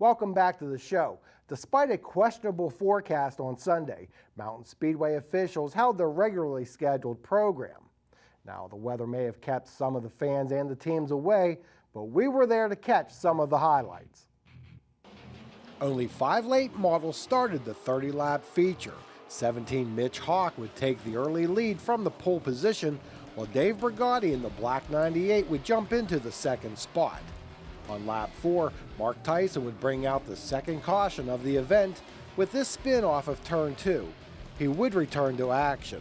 Welcome back to the show. Despite a questionable forecast on Sunday, Mountain Speedway officials held their regularly scheduled program. Now, the weather may have kept some of the fans and the teams away, but we were there to catch some of the highlights. Only 5 late models started the 30-lap feature. 17 Mitch Hawk would take the early lead from the pole position, while Dave Brigatti in the black 98 would jump into the second spot. On lap 4, Mark Tyson would bring out the second caution of the event with this spin off of turn 2. He would return to action.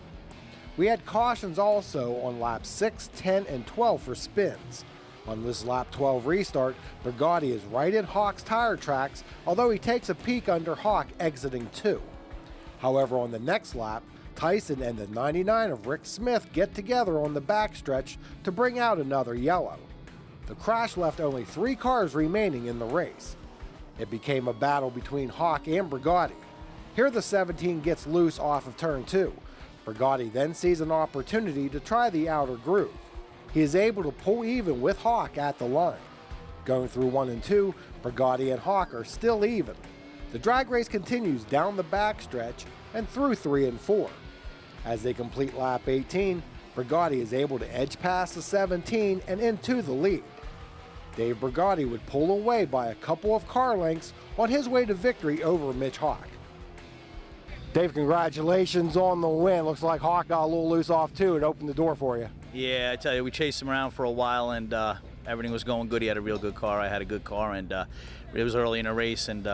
We had cautions also on laps 6, 10, and 12 for spins. On this lap 12 restart, Brigatti is right in Hawk's tire tracks, although he takes a peek under Hawk exiting 2. However, on the next lap, Tyson and the 99 of Rick Smith get together on the backstretch to bring out another yellow. The crash left only 3 cars remaining in the race. It became a battle between Hawk and Brigatti. Here the 17 gets loose off of turn 2. Brigatti then sees an opportunity to try the outer groove. He is able to pull even with Hawk at the line. Going through 1 and 2, Brigatti and Hawk are still even. The drag race continues down the backstretch and through 3 and 4. As they complete lap 18, Brigatti is able to edge past the 17 and into the lead. Dave Brigatti would pull away by a couple of car lengths on his way to victory over Mitch Hawk. Dave, congratulations on the win. Looks like Hawk got a little loose off too. It opened the door for you. Yeah, I tell you, we chased him around for a while and everything was going good. He had a real good car. I had a good car, and it was early in the race, and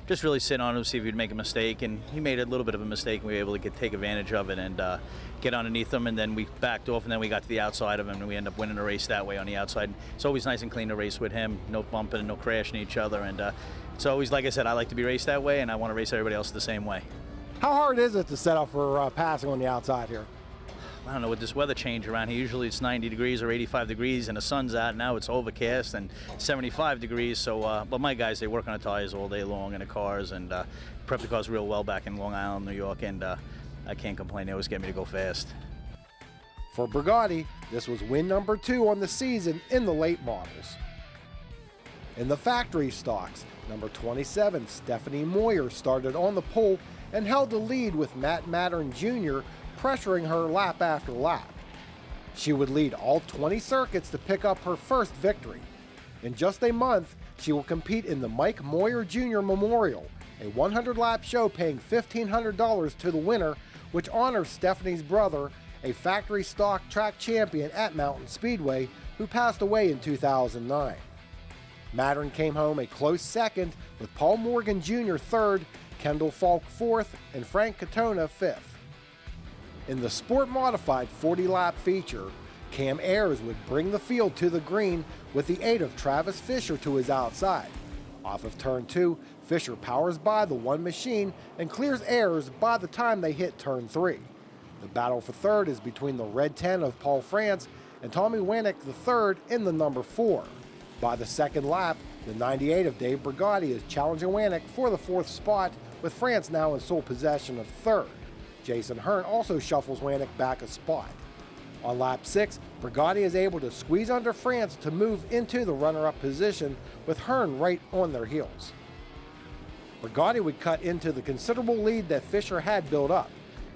just really sit on him, see if he'd make a mistake, and he made a little bit of a mistake, and we were able to take advantage of it and get underneath him, and then we backed off, and then we got to the outside of him, and we ended up winning the race that way on the outside. It's always nice and clean to race with him, no bumping and no crashing each other, and it's always, like I said, I like to be raced that way, and I want to race everybody else the same way. How hard is it to set up for passing on the outside here? I don't know, with this weather change around here, usually it's 90 degrees or 85 degrees and the sun's out. Now it's overcast and 75 degrees. So, but my guys, they work on the tires all day long in the cars and prep the cars real well back in Long Island, New York, and I can't complain. They always get me to go fast. For Brigatti, this was win number 2 on the season in the late models. In the factory stocks, number 27, Stephanie Moyer, started on the pole and held the lead with Matt Mattern Jr. pressuring her lap after lap. She would lead all 20 circuits to pick up her first victory. In just a month, she will compete in the Mike Moyer Jr. Memorial, a 100-lap show paying $1,500 to the winner, which honors Stephanie's brother, a factory stock track champion at Mountain Speedway, who passed away in 2009. Mattern came home a close second, with Paul Morgan Jr. third, Kendall Falk fourth, and Frank Katona fifth. In the Sport Modified 40-lap feature, Cam Ayers would bring the field to the green with the aid of Travis Fisher to his outside. Off of turn 2, Fisher powers by the one machine and clears Ayers by the time they hit turn 3. The battle for third is between the red 10 of Paul France and Tommy Wanick III in the number 4. By the second lap, the 98 of Dave Brigatti is challenging Wanick for the 4th spot, with France now in sole possession of third. Jason Hearn also shuffles Wanick back a spot. On lap 6, Brigatti is able to squeeze under France to move into the runner-up position, with Hearn right on their heels. Brigatti would cut into the considerable lead that Fisher had built up,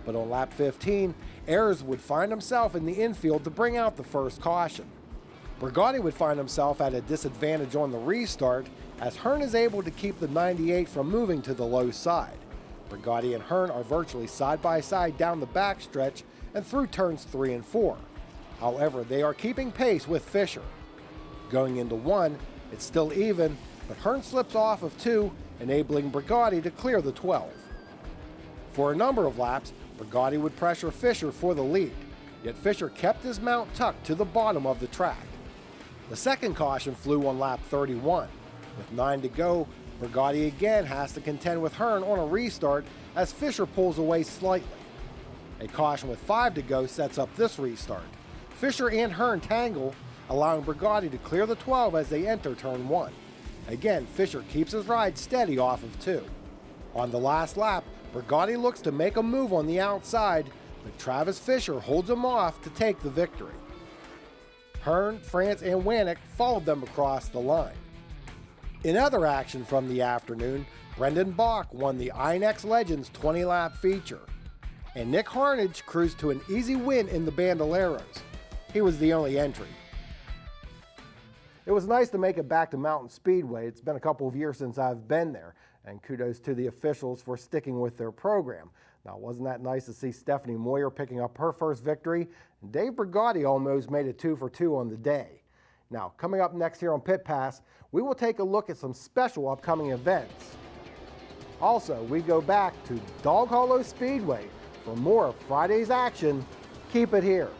but on lap 15, Ayers would find himself in the infield to bring out the first caution. Brigatti would find himself at a disadvantage on the restart, as Hearn is able to keep the 98 from moving to the low side. Brigatti and Hearn are virtually side by side down the backstretch and through turns 3 and 4. However, they are keeping pace with Fisher. Going into 1, it's still even, but Hearn slips off of 2, enabling Brigatti to clear the 12. For a number of laps, Brigatti would pressure Fisher for the lead, yet Fisher kept his mount tucked to the bottom of the track. The second caution flew on lap 31. With 9 to go, Brigatti again has to contend with Hearn on a restart as Fisher pulls away slightly. A caution with 5 to go sets up this restart. Fisher and Hearn tangle, allowing Brigatti to clear the 12 as they enter turn 1. Again, Fisher keeps his ride steady off of 2. On the last lap, Brigatti looks to make a move on the outside, but Travis Fisher holds him off to take the victory. Hearn, France, and Wanick followed them across the line. In other action from the afternoon, Brendan Bach won the INEX Legends 20-lap feature, and Nick Harnage cruised to an easy win in the Bandoleros. He was the only entry. It was nice to make it back to Mountain Speedway. It's been a couple of years since I've been there, and kudos to the officials for sticking with their program. Now, wasn't that nice to see Stephanie Moyer picking up her first victory? And Dave Brigatti almost made it 2 for 2 on the day. Now, coming up next here on Pit Pass, we will take a look at some special upcoming events. Also, we go back to Dog Hollow Speedway for more of Friday's action. Keep it here.